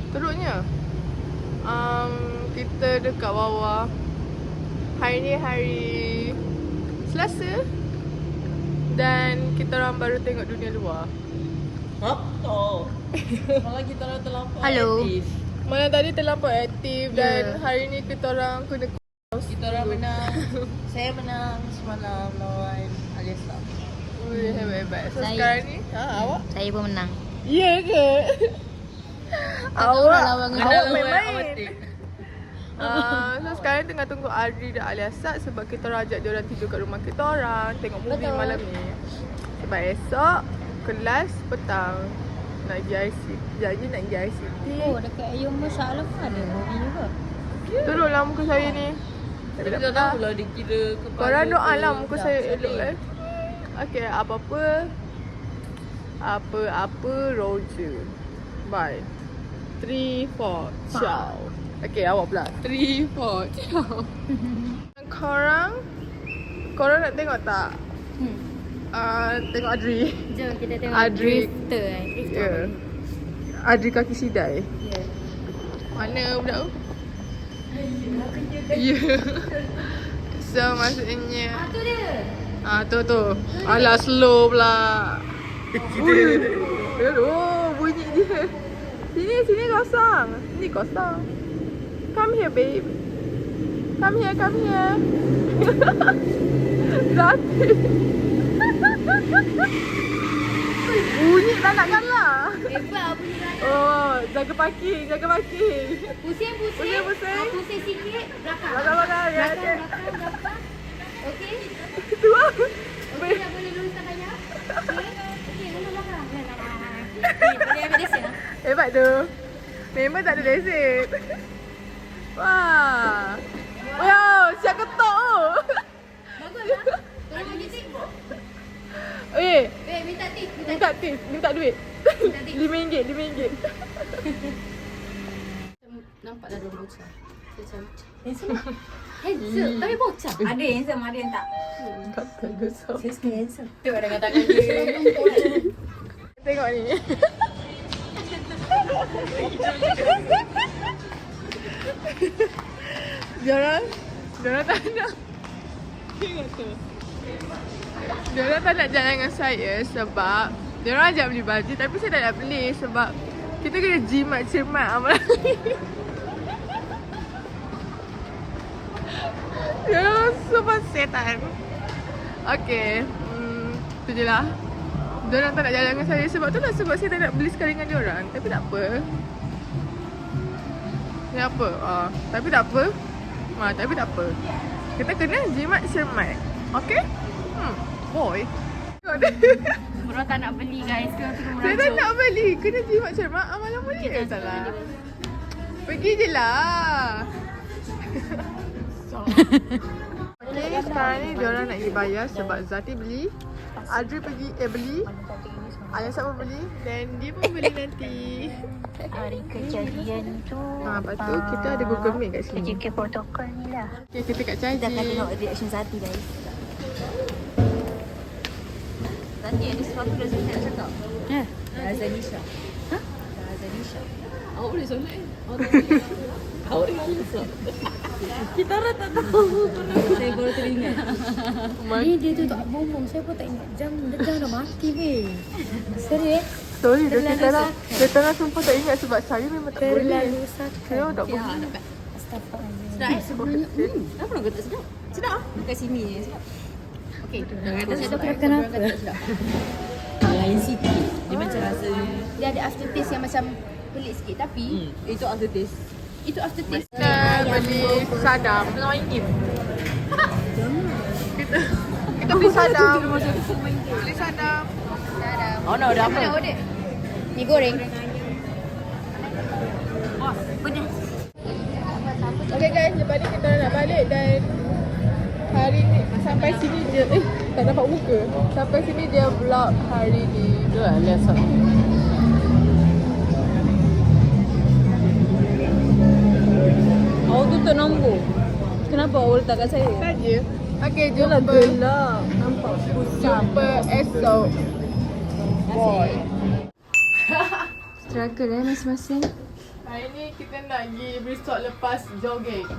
Teruknya kita dekat bawah. Hari ni hari Selasa. Dan kita orang baru tengok dunia luar. Apa? Malah kita orang terlampau Hello. aktif. Mana tadi terlampau aktif dan hari ni kita orang kena Kita orang menang. Saya menang semalam lawan Aliasa. Ui, hebat-hebat. So Saya- sekarang ni awak? Saya pun menang. Ya ke? tahu lah lawan awak Menang main-main. lawan Awatik. So sekarang tengah tunggu Adri dan Aliasat sebab kita orang ajak diorang tidur kat rumah kita orang, tengok movie Betul. malam ni. Sebab esok kelas petang nak pergi ICT. Janji nak pergi ICT. Oh, dekat Ayum Masyaallah ada movie juga. Turunlah muka saya ni. Tapi tak tahu lah dia kira kepala. Korang doa ke lah muka tak saya salih. elok Okay, apa-apa Roger. Bye. 3, 4, ciao. Okay, awak pula. 3, 4, ciao. Korang nak tengok tak? Tengok Adri. Jom kita tengok Adri. Drifter. Ya. Adri kaki sidai. Ya. Mana budak tu? Ya. So maksudnya Tu dia. tu. Alah slow pula. Oh, bunyi dia. Sini kosong. Sini kosong. Come here, babe. Come here. Zati. Bunyi tak nak kalah. Hebat bunyi raya. Oh, jaga parking. Pusing. Pusing. Pusing sikit. Belakang. Belakang. Belakang. Okey. Tu lah. Okey, dah boleh luruskan tayar. Okey, mundur belakang. Boleh ambil lesen ah. Hebat tu. Memang tak ada lesen. Wah. Wow, siap ketok tu. Bagus ah. Tolong bagi tip. Minta tip. Minta duit. Minta tip. RM5. Nampak dah dua bocah. Handsome. Tapi bocah. Ada handsome, ada yang tak. Tak gosok. Saya suka handsome. Tengok dengan tangan dia. Tengok ni. Diorang tak nak. Tengok tu. Diorang tak nak jalan dengan saya sebab diorang ajak beli baju tapi saya tak nak beli sebab kita kena jimat cermat amalan. Diorang super setan. Okay, tu je lah. Diorang tak nak jalan dengan saya sebab tu lah sebab saya tak nak beli sekali dengan diorang. Tapi tak apa. Ni apa? Tapi tak apa. Tapi tak apa. Kita kena jimat cermat. Okay? Boy. Tengok dia. Korang tak nak beli guys. Korang tengok Saya tak nak beli. Kena jimat cermat. Malam boleh salah. Pergi je lah. Okay, sekarang ni diorang nak pergi bayar sebab Zati beli. Adri beli. Ayah pun beli. Dan dia pun beli nanti. Hari kejadian tu Lepas tu kita ada Google Meet kat sini. KJK protokol ni lah. Okay, kita kat caji. Kita akan tengok reaction Zati guys. Zati ada sesuatu dah Zati nak cakap. Razanisha. Razanisha. Awak boleh solat eh? Awak boleh solat. Kita orang tak tahu. Saya baru teringat. Dia tu tak bohong. Saya pun tak ingat jam. Dia dah mati weh. Serius? Sorry, dia tengah sumpah tak ingat sebab saya memang tak boleh. Terlalu sakit. Saya tak boleh. Astagfirullahaladzim. Sedap eh? Sebenarnya. Kenapa orang kata sedap? Sedap ah. Dekat sini je sedap. Okey. Jangan kata sedap. Kenapa? Lain sikit. Dia macam rasa. Dia ada aftertaste yang macam pelik sikit tapi Itu aftertaste. itu aftertaste. Kita beli sadam. Kita nak main game. Kita beli sadam. Beli sadam. Oh no, dah apa? Order. Mi goreng. Pedas. Okay guys, lepas ni kita nak balik dan hari ni sampai sini je. Tak dapat muka. Sampai sini dia vlog hari ni. Tu lah, biasa. Awak tutup nombor. Kenapa awak letak kat saya? Saja. Okay, Jangan jumpa. gelap. Nampak pusam. Jumpa esok. Boy. Struggle masing-masing. Hari ni kita nak pergi resort lepas jogging.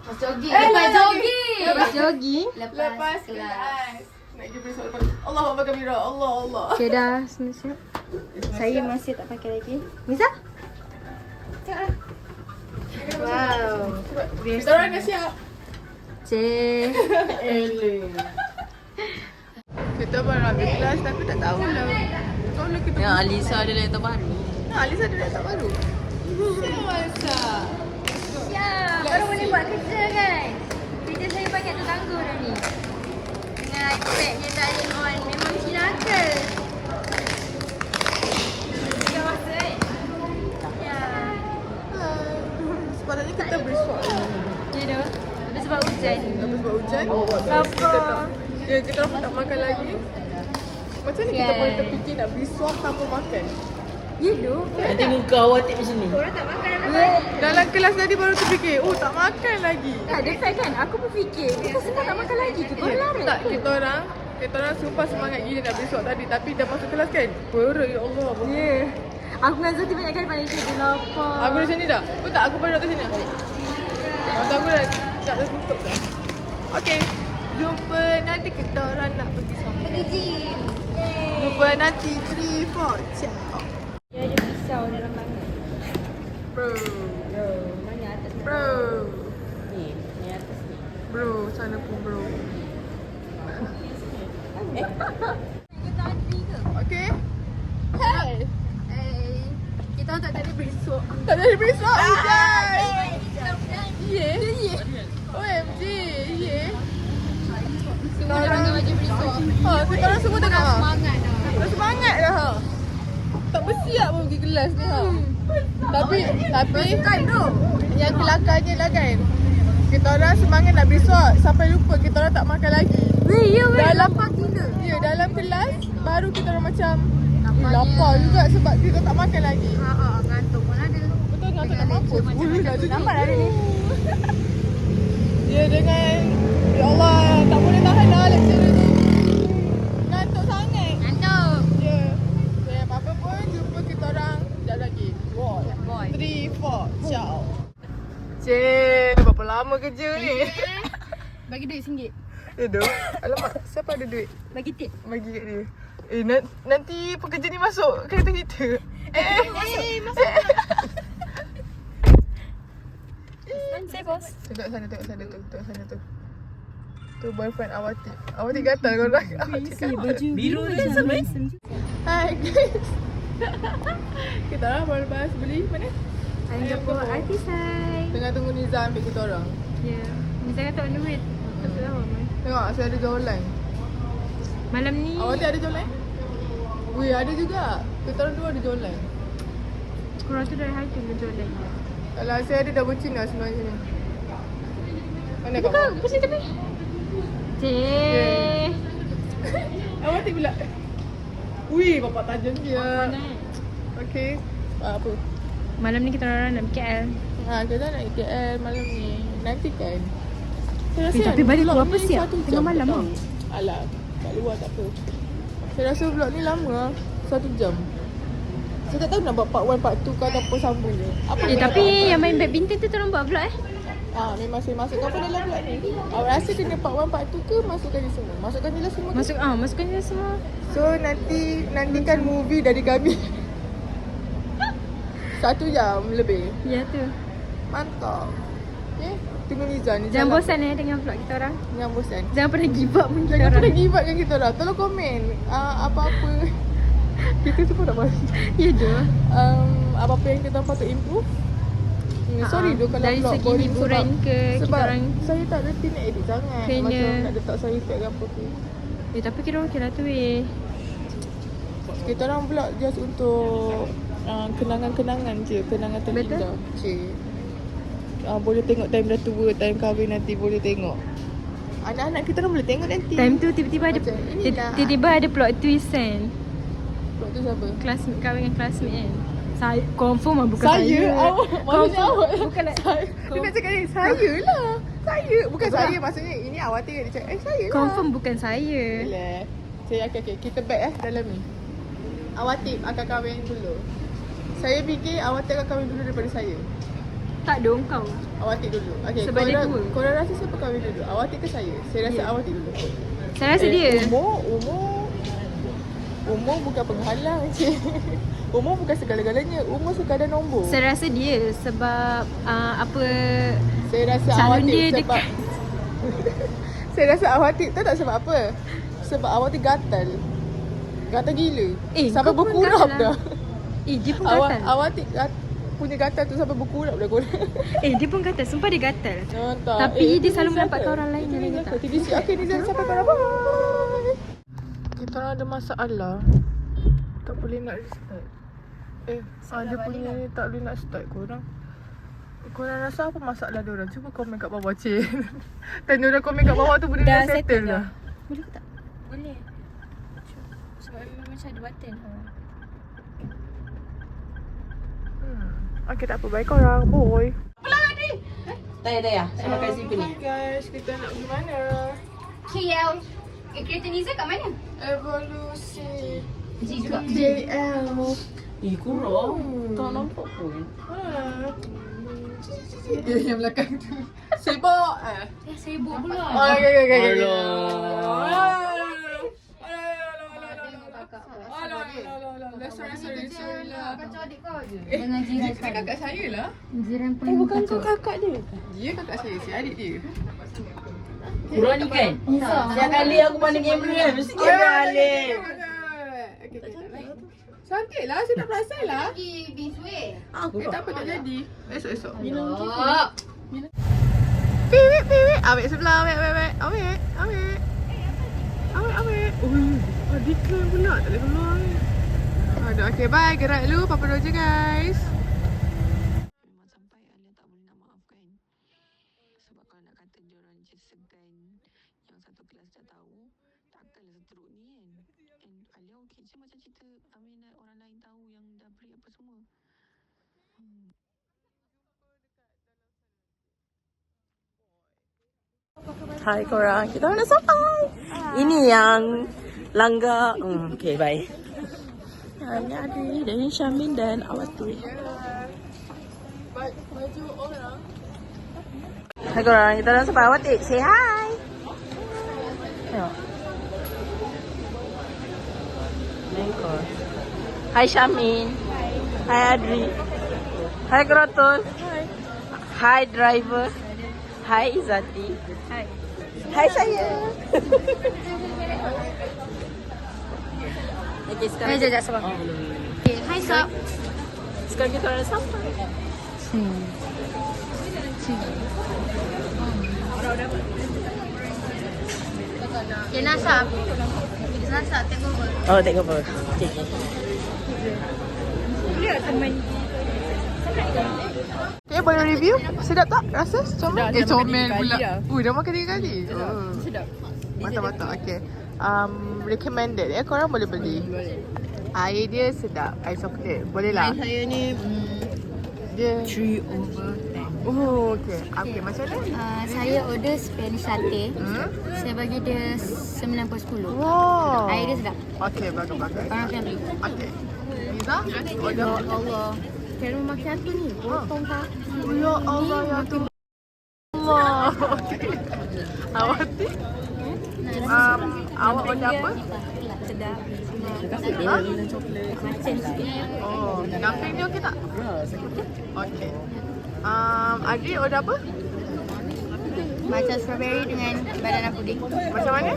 Lepas jogging. Lepas jogging. Lepas jogging. Lepas kelas. Nak pergi resort lepas. Allah Akbar kabira. Allah Allah. Okay dah, semua siap. Saya masih tak pakai lagi. Nisa? Wow. Kita orang dah siap. Cik. Eleng. Kita baru habis kelas tapi tak tahu lah. Soalnya kita Ya, Alisa ada laptop baru. Alisa ada laptop baru. Alisa. Siap. Baru boleh buat kerja kan? Kerja saya banyak terganggu dah ni. Dengan iPad dia tak ada on. Memang cilaka. Dia masa kan? Ya. Sepatutnya kita beresort. Ya dah. Tapi sebab hujan. Tapi sebab hujan. Lapar. Kita orang tak makan lagi. Macam ni kita boleh terfikir nak beresort tanpa makan. Ya dah. Nanti muka awak tip macam ni. Orang tak makan dalam Dalam kelas tadi baru terfikir, oh tak makan lagi. Ada fact kan? Aku pun fikir. Kita semua tak makan lagi ke? Korang larat Tak, ke? kita orang sumpah semangat gila nak beresort tadi. Tapi dah masuk kelas kan, perut ya Allah. Ya. Aku dengan Zati banyak kali pandai cakap lapar. Aku dah sini dah. Kau tak, aku baru datang sini. Mata aku dah tak ada tutup dah. Okay, jumpa nanti kita orang nak pergi sama. Pergi gym. Jumpa nanti 3, 4, ciao. Dia ada pisau dalam bangun. Bro, Mana atas mana? bro, Ni atas ni. bro, sana pun bro. Kita antri ke? Okay. Hey. Kita orang tak ada besok. Tak jadi beresort, guys. Yeah. OMG, yeah. Semua dah pakai baju besok. Ha, kita orang semua tengok ha. Semangat dah. Dah semangat dah ha. Tak bersiap pun pergi kelas ni ha. Tapi Kan tu? yang kelakarnya lah kan. Kita orang semangat nak beresort sampai lupa kita orang tak makan lagi. Weh, ya weh. Dalam Lapar gila. Ya, dalam kelas baru kita orang macam lapar juga sebab kita tak makan lagi. Ngantuk pun ada. Betul ngantuk nak mampus. Nampak ada ni. Dia dengan ya Allah tak boleh tahan dah lecturer ni. Ngantuk sangat. Ngantuk. Ya. So, apa pun jumpa kita orang sekejap lagi. Boy. 3, 4, ciao. Cik, berapa lama kerja ni? Bagi duit RM1. Ya doh. Alamak, siapa ada duit? Bagi tip. Bagi kat dia. Nanti pekerja ni masuk kereta kita. Masuk. Saya bos. Tengok sana tu. Tu boyfriend Awati. Awati gatal kau orang. Baju Biru ni sama. Hai guys. Kita orang baru lepas beli mana? Ayam jumpa artis hai. Tengah tunggu Niza ambil kita orang. Ya. Ni saya tak ada duit. Tak tahu. Tengok saya ada jual online. Malam ni Awati ada jual online? Weh ada juga. Kita orang dua ada jual online. korang tu dari harga ke jual lagi. Kalau saya ada double chin lah sebenarnya sini. Mana kau? Pusing tapi. Cik. Awati pula. Wih, bapak tajam dia. Okey. Apa? Malam ni kita orang nak pergi KL. Ha, kita nak pergi KL malam ni. Nanti kan. Saya rasa tapi balik vlog keluar apa ni siap? 1 Tengah jam malam tau. ni. Alah, kat luar tak apa. Saya rasa vlog ni lama lah. 1 jam. Saya tak tahu nak buat part 1, part 2 ke ataupun sambung je. Apa Tapi yang main badminton tu tolong buat vlog memang saya masukkan apa dalam vlog ni. Awak rasa kena part 1, part 2 ke masukkan je semua? Masukkan je lah semua. Masukkan je semua. So nantikan movie dari kami. 1 jam lebih. Ya tu. Mantap. Okay. Tunggu Niza ni. Jangan bosan dengan vlog kita orang. Jangan bosan. Jangan pernah give up pun kita Jangan orang. pernah give up kan kita orang. Tolong komen apa-apa. Kita semua dah balik. Ya tu. Apa-apa yang kita patut improve. Sorry doh kalau dari vlog segi boring hiburan ke kita sebab orang. saya tak reti nak edit sangat. Kena. Macam nak letak sound effect ke apa ke. Tapi kira okey lah tu weh. Kita orang vlog just untuk kenangan-kenangan je. Kenangan terindah. Cik. Boleh tengok time dah tua, time kahwin nanti boleh tengok. Anak-anak kita orang boleh tengok nanti. Time tu tiba-tiba ada Macam inilah. tiba-tiba ada plot twist kan. Vlog tu siapa? Classmate kahwin dengan classmate kan. Saya confirm lah bukan Saya? saya. Awak? Maksudnya awak? Bukan lah. Dia nak cakap ni, saya lah. Saya. Bukan saya maksudnya. Ini awak tengok dia cakap, saya lah. Confirm bukan saya. Boleh. Saya okay. Kita back dalam ni. Awak tip akan kahwin dulu. Saya fikir Awatik akan kahwin dulu daripada saya. Tak dong kau. Awatik dulu. Okay, Sebab dia tua. korang rasa siapa kahwin dulu? Awatik ke saya? Saya rasa Awatik dulu. Saya rasa dia. Umur bukan penghalang, cik. Umur bukan segala-galanya. Umur sekadar nombor. Saya rasa dia sebab apa Saya rasa calon Awatik dia sebab dekat. saya rasa Awatik tahu tak sebab apa? Sebab Awatik gatal. Gatal gila. Sampai kau pun berkurap gatal dah. lah. Dia pun gatal. Awatik punya gatal tu sampai berkurap dah korang. Dia pun gatal. Sumpah dia gatal. Tak. Tapi dia itu selalu Nizam mendapatkan ke? orang lain Itu yang lain Nizam tak. ke? TDC. Okay, Nizam sampai korang. Bye. Kita orang ada masalah. Tak boleh nak restart. Dia punya ni tak boleh nak start korang. Korang rasa apa masalah diorang? Cuba komen kat bawah, cik. Tanya orang komen kat bawah tu benda dah settle dah. Boleh ke tak? Boleh. Sebab macam ada button. Okay, tak apa. Bye korang. Boy. Tak. Saya pakai zip ni. Hi guys, kita nak pergi mana? KL. Kereta Niza kat mana? Evolusi Juga. JL. Kurang. Tak nampak pun. Yang belakang tu sibuk Sibuk pula. Okay. Sorry lah. Kacau adik kau je. Dengan jiran Dia kakak saya lah. Jiran paling Bukan kau kakak dia. Dia kakak saya, si adik dia. Kurang ni kan? Setiap kali aku pandang kamera kan. Mesti dia kali. Cantik lah, saya tak perasan lah. Pergi Beachway. Tak apa, tak jadi. Esok-esok. Oh. Piwik. Ambil sebelah, ambil. Decline pula, tak boleh keluar ni. Aduh, okay, bye. Gerak dulu, Papa Roger guys. Memang sampai Alia tak boleh nak maafkan. Sebab kalau nak kata dia orang je segan yang satu kelas dah tahu, takkanlah seteruk ni kan. And Alia okey je macam cerita Amin nak orang lain tahu yang dah break apa semua. Hai korang, kita orang dah sampai. Ini yang langgar. Okay, bye. Ini Adri dan Syamin dan Awati. Baju orang. Hai korang, kita dah sampai. Awati, say hi. Tengok. Hai Syamin. Hai Adri. Hai Kerotul. Hai driver. Hai Izzati. Hai saya. Okay, sekarang Sekejap, sabar. Hai Sob. Sekarang kita orang sampai. Okay, Nasab. Nasab, take over. Oh, take over. Okay. Okay, boleh review? Sedap tak rasa? Comel? Comel pula. Dah makan 3 kali? Sedap. Mantap. Okay. Recommended korang boleh beli. Air dia sedap. Air coklat. Boleh lah. Saya ni Dia 3/10. Oh, okay. Okay, macam mana? Saya order Spanish latte. Saya bagi dia 9/10. Wow. Air dia sedap. Okay, bagus. Orang akan beli. Okay. Liza? Order. Allah. Caramel macchiato ni. Potong kak. Ya Allah, ya Allah. Okay. Awati? Awak order apa? Sedap. Macam sikit. Oh, dumpling ni okey tak? Okey. Adri order apa? Macam strawberry dengan banana pudding. Macam mana?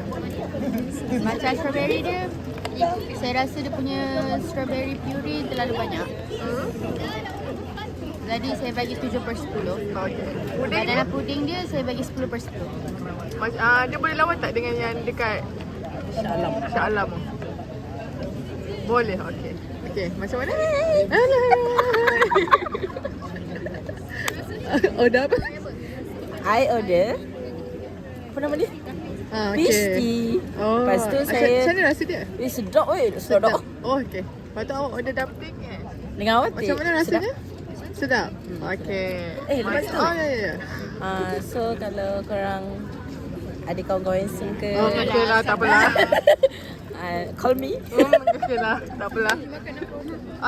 Macam strawberry dia, saya rasa dia punya strawberry puree terlalu banyak. Jadi saya bagi 7/10. Okey. Puding Banana pudding dia saya bagi 10/10. dia boleh lawan tak dengan yang dekat Shah Alam? Boleh, okey. Okey, macam mana? Order apa? I order. Apa nama dia? Fish tea. Oh. Lepas tu saya- Macam mana rasa dia? Sedap weh, sedap. Oh, okey. Lepas tu awak order dumpling kan? Dengan Awati. Macam mana rasanya? Sedap. Okey. Lepas tu. Oh, ya. So kalau korang ada kawan-kawan suka. Oh, okay lah, tak apalah. Call me. Okay lah, tak apalah.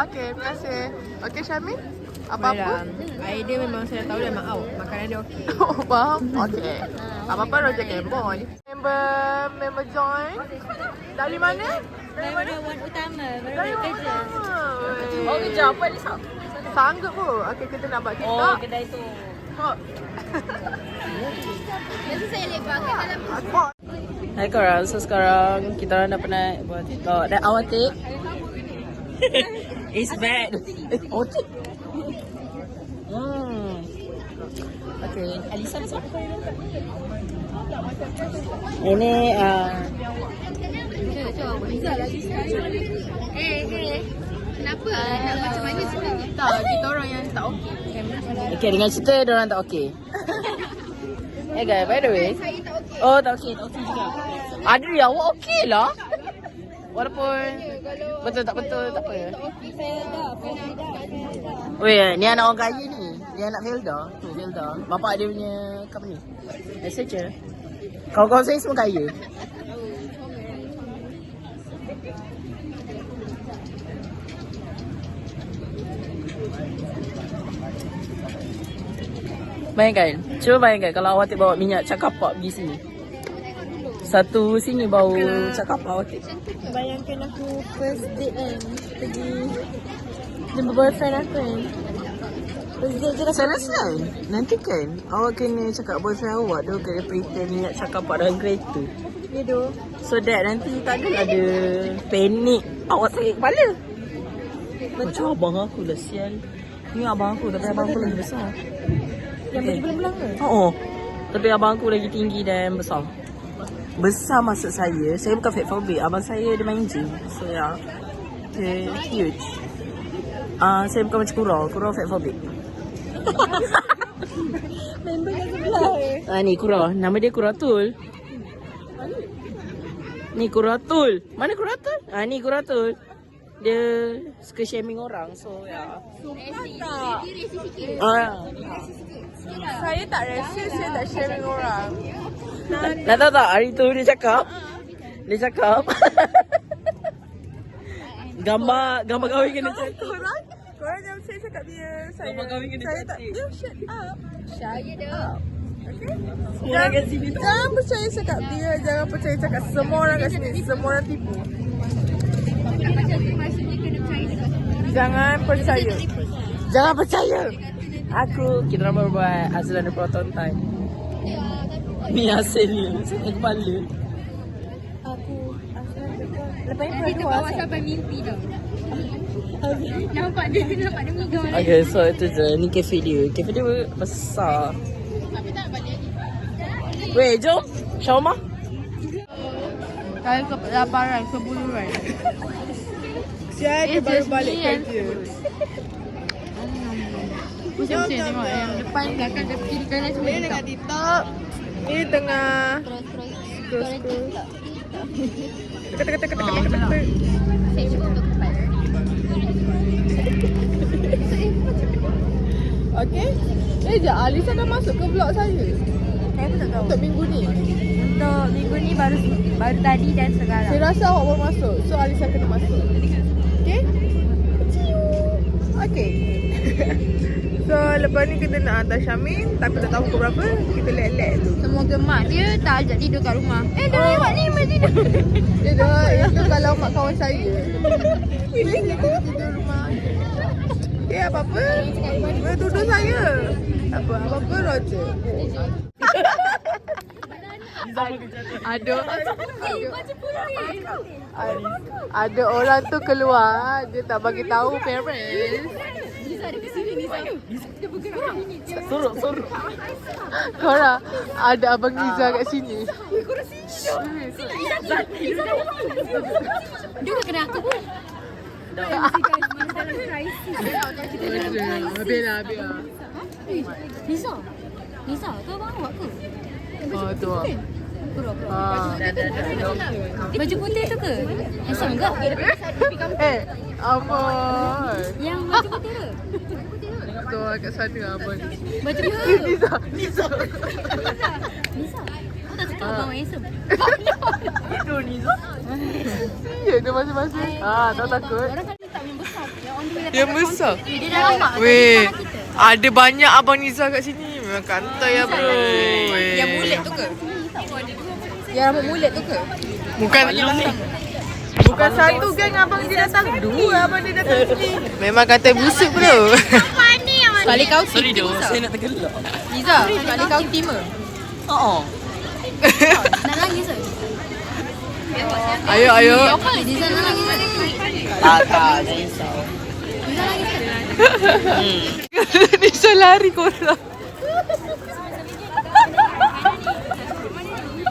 Okay, terima kasih. Okay, Syamil? Apa-apa? Idea memang saya tahu dah maaf. Makanan dia okey. Oh, faham? Okay. Apa-apa Roger Gameboy. Member join. Dari mana? Daripada Wan Utama, baru Dari nak kerja. mana? Oh, kerja apa ni, Sab? Sanggup pun. Okay, kita nak buat TikTok. Oh, kedai tu. Oh. Biasa saya lepak kat dalam Aku. Hai korang, so sekarang kita orang dah penat buat TikTok dan our take is bad. Take? Okay, Alisa masuk. Ini Kenapa? Nak macam mana sebenarnya? Tak, kita orang yang tak okey. okay, dengan cerita diorang tak okay. Hey guys, by the way. Oh, tak okay juga. Adri, awak okay lah. Walaupun betul tak betul, tak apa. Weh, ni anak orang kaya ni. Ni anak Felda. Tu Felda. Bapak dia punya company. Biasa je. Kawan-kawan saya semua kaya. Bayangkan, cuba bayangkan kalau awak bawa minyak cakapak pergi sini. Satu sini bau cakapak awak. Bayangkan aku first date kan. Pergi jumpa boyfriend aku kan. First date je dah. Selesai. Nanti kan awak kena cakap boyfriend awak dia kena pretend minyak cakapak dalam kereta. Ya doh. So that nanti tak adalah ada panik. Awak sakit kepala. Macam abang aku lah sial. Ni abang aku tapi abang aku lagi besar. Yang baju belang-belang ke? Oh, tapi abang aku lagi tinggi dan besar. Besar maksud saya bukan fat phobic. Abang saya dia main gym. So ya, dia huge. Saya bukan macam Kura fat phobic. Member kat sebelah Ni Kura, nama dia Kuratul. Ni Kuratul. Mana Kuratul? Ni Kuratul. Dia suka shaming orang. So ya. Saya tak racist, saya tak sharing orang. Nak tahu tak hari tu dia cakap gambar kahwin kena cantik. Korang jangan saya cakap dia. Gambar kahwin kena Saya tak. cantik. Dia shut up. Saya dah. Orang kat sini tu. Jangan percaya cakap dia. Jangan percaya cakap semua orang kat sini. Semua orang tipu. Macam tu maksudnya kena percaya dekat Jangan percaya. Jangan percaya. Kita orang baru buat Azlan dan Proton Time. Ni hasil ni. Sakit kepala. Lepas ni nanti terbawa sampai mimpi tau. Nampak dia migau. Okay, so itu je. Ni cafe dia. Cafe dia besar. Weh, jom. Shawarma. Saya kelaparan, kebuluran. Saya baru balik kerja. Pusing tengok yang depan belakang dan kiri kanan semua. Ini tengah TikTok. Ini tengah scroll. Tek. Saya cuba untuk tempat. Okay. Sekejap, Alisa dah masuk ke vlog saya. Saya pun tak tahu. Untuk minggu ni. Untuk minggu ni baru tadi dan sekarang. Saya rasa awak baru masuk. So Alisa kena masuk. Okay? Okay. So lepas ni kita nak hantar Syamil. Tapi tak tahu pukul berapa. Kita let tu. Semoga mak dia tak ajak tidur kat rumah. Dah lewat ni mak tidur. Dia dah, itu kalau mak kawan saya. Bila kita tidur rumah. Okay, apa-apa. Dia tuduh saya. Apa-apa Roger. Ada orang tu keluar, dia tak bagi tahu parents. Sorok. Korang ada abang Liza kat sini. Dia tak kena aku pun. Habis lah. Nisa, tu abang awak ke? Oh tu lah. Baju putih tu ke? Handsome enggak? Amoy. Yang baju putih tu? Tu kat sana abang. Baju dia. Niza. Nisa. Kau tak cakap abang handsome? Itu Niza. Ya dia masing-masing. Tak takut. Orang kan tak yang besar. Yang on the way Yang besar. Dia dah lama. Weh, ada banyak abang Niza kat sini. Memang kantai ya bro. Yang bulat tu ke? Yang rambut mulet tu ke? Bukan satu geng abang dia datang. Dua abang dia datang sini. Memang kantai busuk bro. Balik kau Sorry dah, saya nak tergelak. Liza, balik kau timer. Oh. Nak nangis ke? Ayo. Liza nak nangis ke? Tak, jangan risau. Liza nangis ke? Nisa lari korang.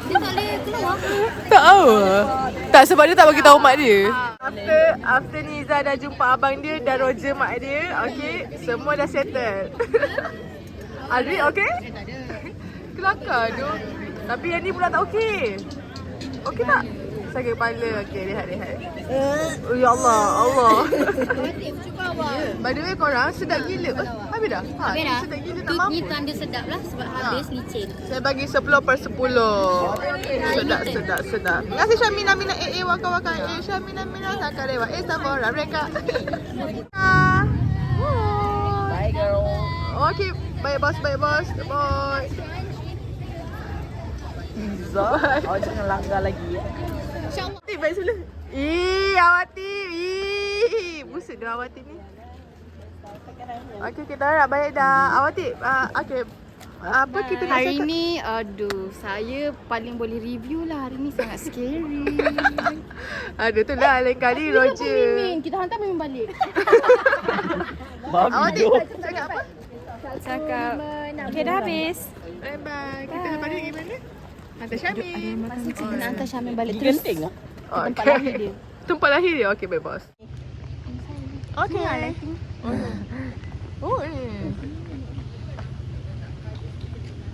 Dia tak boleh keluar. Tak tahu. Tak, sebab dia tak bagi tahu mak dia. After Niza dah jumpa abang dia dan Roger mak dia, okay, semua dah settle. Adri okay? Kelakar tu. Tapi yang ni pula tak okay. Okay tak? Sakit kepala. Okay, rehat. Oh ya Allah. By the way korang sedap gila. Habis dah? Habis dah. Sedap gila tak Ni mampu. tanda sedap lah sebab habis licin. Saya bagi 10/10. Sedap. Terima kasih Syamina waka Syamina Sakarewa Sabora Reka. Bye girl. Okay, bye boss. Bye. Niza, awak jangan langgar lagi ya. Awati baik sebelum. Awati. Busuk dah Awati ni. Okay, kita nak balik dah. Awati, okay. Apa kita nak Hari cakap? ni, aduh, saya paling boleh review lah. Hari ni sangat scary. Aduh tu lah lain kali Roger. Mimin, kita hantar Mimin balik. Awati, Babi cakap apa? Cakap, okay dah habis. Bye. Kita balik pergi mana? Hantar Syamil. Kita nak hantar Syamil balik Di terus. genting lah. Tempat lahir dia. Tempat lahir dia? Okay, bye boss. Okay. Oh ni.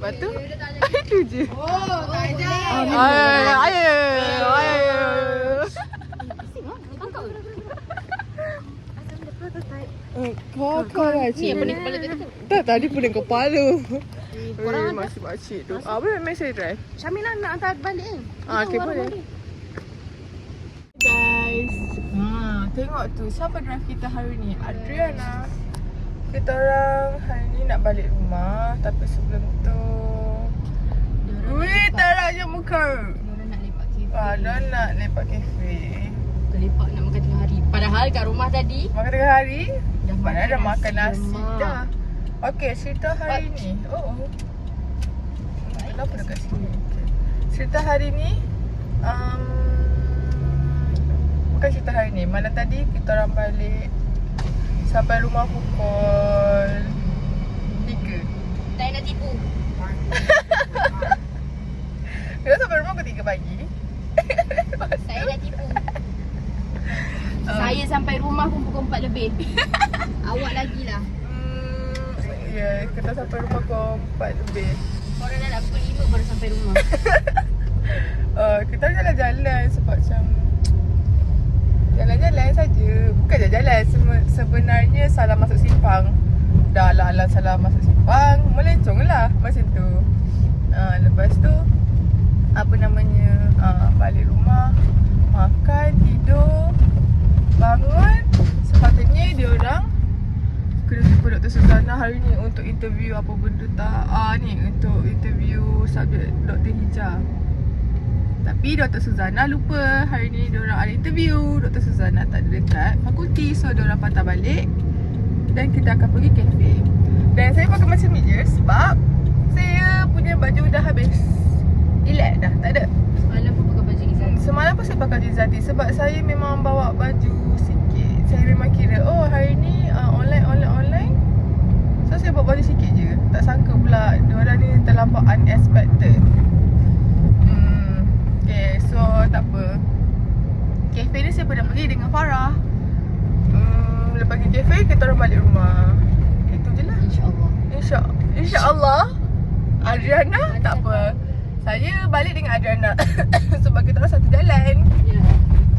Lepas tu? Itu je. Oh, tak ada. Ayo. Kau lah cik. Pening kepala dia tu. Tak, tadi pening kepala. Masih makcik tu. Apa memang saya drive? Syamil nak hantar balik kan? Okay, boleh. Guys, tengok tu siapa drive kita hari ni? Adriana. Kita orang hari ni nak balik rumah, tapi sebelum tu tarak je muka. Diorang nak lepak kafe. Dah nak lepak kafe. Lepak nak makan tengah hari. Padahal kat rumah tadi, Makan tengah hari. Padahal dah makan nasi lemak. dah. Okay, cerita hari ni. Kenapa dekat sini? Okay. Cerita hari ni bukan cerita hari ni. Mana tadi kita orang balik sampai rumah pukul 3. Tak nak tipu. Kita sampai rumah pukul 3 pagi. Saya nak tipu. saya sampai rumah pun pukul 4 lebih. Awak lagi lah. Ya, kita sampai rumah pukul 4 lebih. Korang dah nak pukul 5 baru sampai rumah. Kita jalan-jalan sebab macam jalan-jalan saja. Bukan jalan-jalan, sebenarnya salah masuk simpang. Dah lah salah masuk simpang, melencong lah macam tu. Lepas tu apa namanya, balik rumah, makan, tidur, bangun. Sepatutnya dia orang kena jumpa Dr. Suzana hari ni untuk interview apa benda tak. Ni untuk interview subjek Dr. Hijah. Tapi Dr. Suzana lupa hari ni diorang ada interview. Dr. Suzana tak ada dekat fakulti, so diorang patah balik dan kita akan pergi kafe. Dan saya pakai macam ni je sebab saya punya baju dah habis. Relax dah, tak ada. Semalam pun pakai baju Izzati. Semalam pun saya pakai Izzati sebab saya memang bawa baju sikit. Saya memang kira, hari ni online. So saya bawa baju sikit je. Tak sangka pula diorang ni terlampau unexpected. Okay, so tak apa. Kafe ni saya pernah pergi dengan Farah. Lepas pergi kafe, kita orang balik rumah. Itu je lah. InsyaAllah Adriana tak apa. Saya balik dengan Adriana sebab kita orang satu jalan. Ya.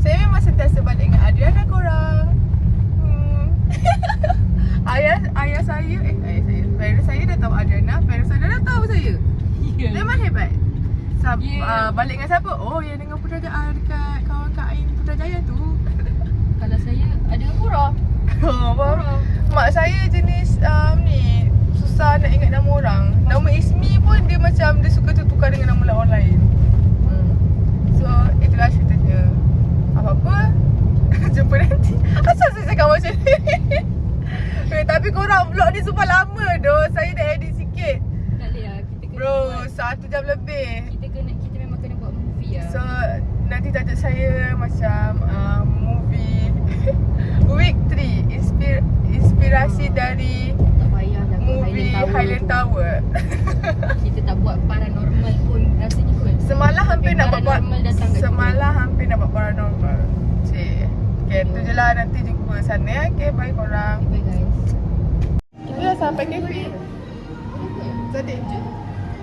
Saya memang sentiasa balik dengan Adriana korang. Ayah saya tahu Adriana fan Adriana tahu saya. Memang hebat. Balik dengan siapa? Oh, yang dengan Putrajaya dekat kawan Kak Ain Putrajaya tu. Kalau saya ada Pura. Mak saya jenis ni susah nak ingat nama orang. Nama Ismi pun dia macam dia suka tukar dengan nama orang lain. So itulah ceritanya. Apa-apa jumpa nanti. Asal saya cakap macam ni? Tapi korang vlog ni super lama doh. Saya dah edit sikit. Tak boleh lah. Kita kena Bro, buat, 1 jam lebih. kita memang kena buat movie lah. So nanti tajuk saya macam movie Week 3 inspirasi dari Tak payah lah buat movie Highland Tower. Kita tak buat paranormal pun rasanya kot. Semalam hampir nak buat Paranormal datang kat paranormal. Cik. Okay, tu je lah, nanti jumpa sana ya. Okay, bye korang. Bye guys. Kita dah sampai kafe. Cantik je.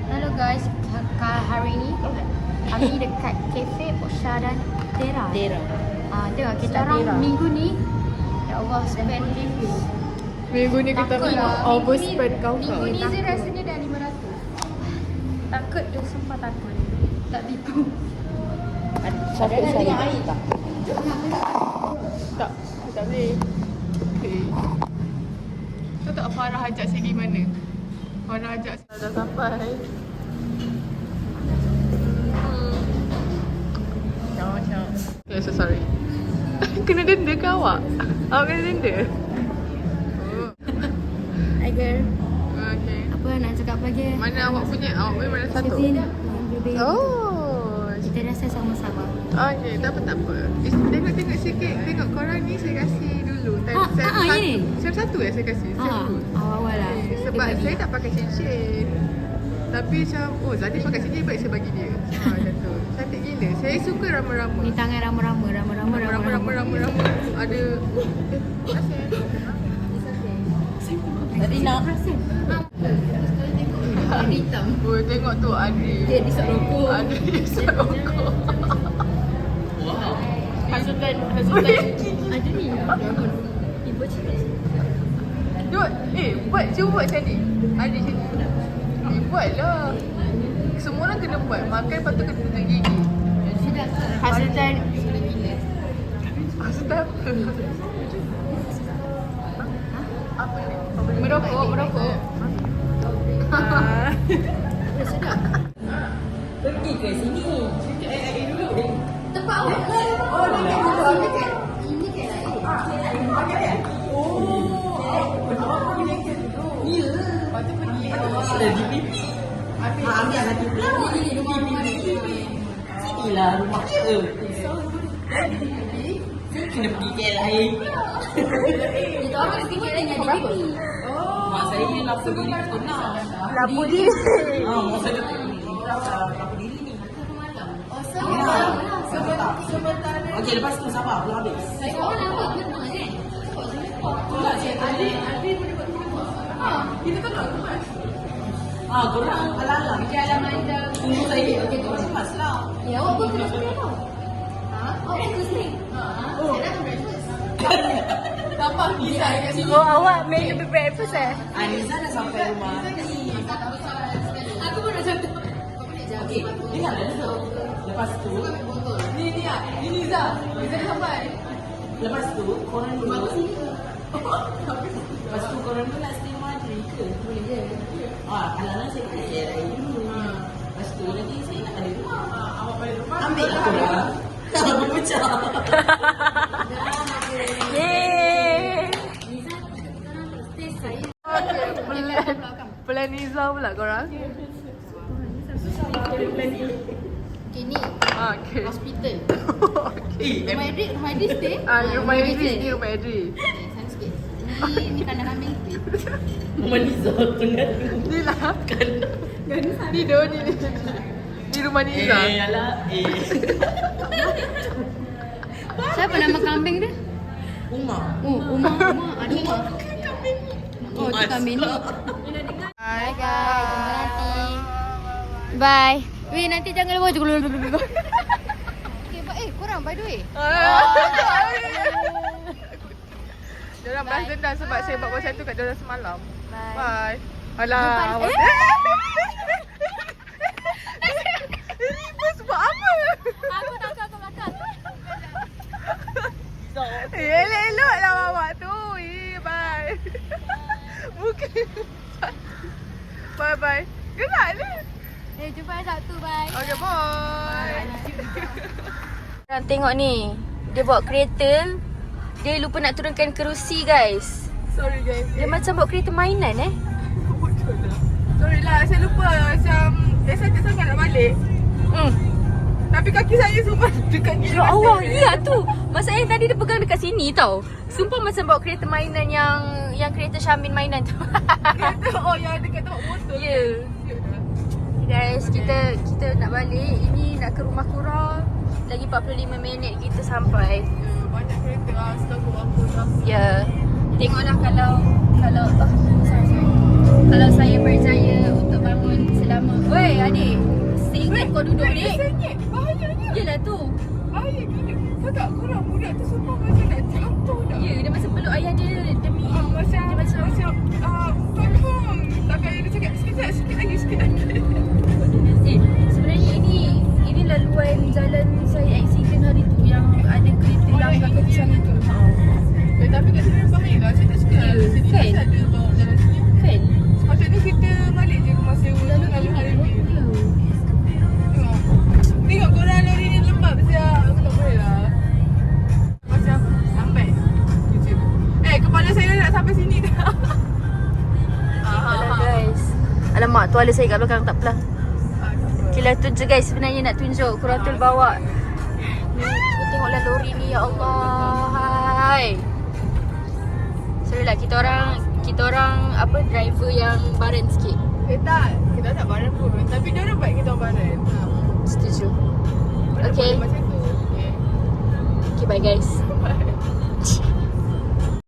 Hello guys, hari ni kami dekat kafe Osha dan Tera. Tengok kita orang minggu ni ya Allah spend Minggu ni kita overspend kau. Minggu ni je rasanya dah 500. Takut tu, sumpah takut. Tak tipu. Siapa air tak? Tak boleh. Okay. Kau tak Farah ajak saya pergi mana? Farah ajak saya dah sampai. Macam. Okay, so sorry. Kena denda ke awak? Awak kena denda? Hi girl. Okay. Apa nak cakap lagi? Mana awak punya? Awak punya mana satu? Oh. Kita rasa sama-sama. Okay, tak apa. Tengok sikit. Tengok korang ni saya kasih dulu. ini? Sem satu saya kasih. Sem dulu. Awal-awal lah. Sebab saya tak pakai cincin. Tapi macam, oh Zati pakai cincin baik saya bagi dia. Macam tu. Cantik gila. Saya suka rama-rama. Ni tangan rama-rama. Rama-rama. Ada. Tadi nak. Hitam. Oh, tengok tu Adri. Dia isap rokok. Adri isap rokok. Hasutan. Ada ni. Ibu cakap. Cuba buat macam ni. Adri macam ni. Buatlah. Semua orang kena buat. Makan lepas tu kena tutup gigi. Hasutan. Hasutan apa ni? Merokok. Pergi ke sini. Tempat awak. Ini kan air. Lepas tu pergi. Ada di pipi. Ambil anak pipi. Sinilah rumah kita. Kena pergi KLIA. Kita orang fikir yang ada di pipi. Mak saya ni lapar diri tak pernah. Lapor diri. Mak saya lapar diri ni. Okey, lepas tu sabar, belum habis. Kita kan nak kemas. Korang alang-alang. Tunggu saya. Okey, korang kemas lah. Ya, awak pun kena stay tau. Awak kena stay. Saya dah breakfast. Tambah pizza dekat sini. Oh, awak make breakfast Aniza dah sampai rumah. Aku pun dah jatuh. Okey, dengar dulu. Lepas tu, Ini Zah. Liza dah sampai. lepas tu korang dulu. Lepas tu korang dulu nak stay rumah Adri ke? Boleh je. Alang-alang saya pergi KLIA dulu. Lepas tu nanti saya nak balik rumah. Awak balik rumah. Ambil lah korang. Berpecah. Plan Niza pula korang. Okay, ni Okay. hospital. Eh, Rumah Idris stay. Rumah Idris ni rumah Idris. Sana sikit. Ni kandang kambing. Rumah Niza tengah tu. Ni lah. Ni doh ni. Ni rumah Niza. Alah. Siapa nama kambing dia? Umar. Umar. Ada Umar. Oh, tu kambing ni. Bye guys, jumpa nanti. Bye. Weh, nanti jangan lupa juga. Okay, korang by the way. Diorang balas dendam sebab saya buat macam tu kat diorang semalam. Bye. Alah. Ribas buat apa? Aku nakal. Elok-elok lah bawa tu. Bye. Mungkin. Bye-bye. Gerak ni. Jumpa Sabtu, bye. Okay, bye. Korang tengok ni. Dia bawa kereta. Dia lupa nak turunkan kerusi, guys. Sorry guys. Dia macam bawa kereta mainan Sorry lah, saya lupa. Macam excited sangat nak balik. Tapi kaki saya sumpah dekat gila. Ya Allah, ya tu. Masalahnya tadi dia pegang dekat sini tau. Sumpah macam bawa kereta mainan yang kereta Syamin mainan tu. Oh, yang dekat tempat motor. Ya. Guys, kita nak balik. Ini nak ke rumah Kura. Lagi 45 minit kita sampai. Banyak kereta lah. Selalu aku dah. Ya. Tengoklah kalau kalau saya berjaya untuk bangun selama. Woi, adik. Seingat kau duduk ni. Sengit. Bahayanya. Yelah tu. Bahaya gila. Kakak korang budak tu sumpah macam nak jatuh dah. Ya, dia macam peluk ayah dia demi Macam faham. Tapi ayah dia cakap sikit lagi. sebenarnya ini laluan jalan saya accident hari tu yang ada kereta langgar kaki saya tu. Tapi kat sini bahaya lah. Saya tak suka lah. Sini Kan? kan ada bawa jalan sini. Kan? Sepatutnya kita balik je rumah sewa. Lalu Lalu hari ini. ni. Tengok korang lori ni lembab siap. Aku tak boleh lah. Macam sampai kerja. Kepala saya nak sampai sini dah. Alah guys. Alamak, tuala saya kat belakang, tak apalah. Okay lah, tu je guys sebenarnya nak tunjuk. Korang tu bawa ni, tengoklah lori ni, ya Allah. Hai. Sorry lah, kita orang apa, driver yang baran sikit. Kita tak barang pun. Tapi dia orang baik kita orang barang. Setuju. Okay. Macam tu. Okay. Okay, bye guys.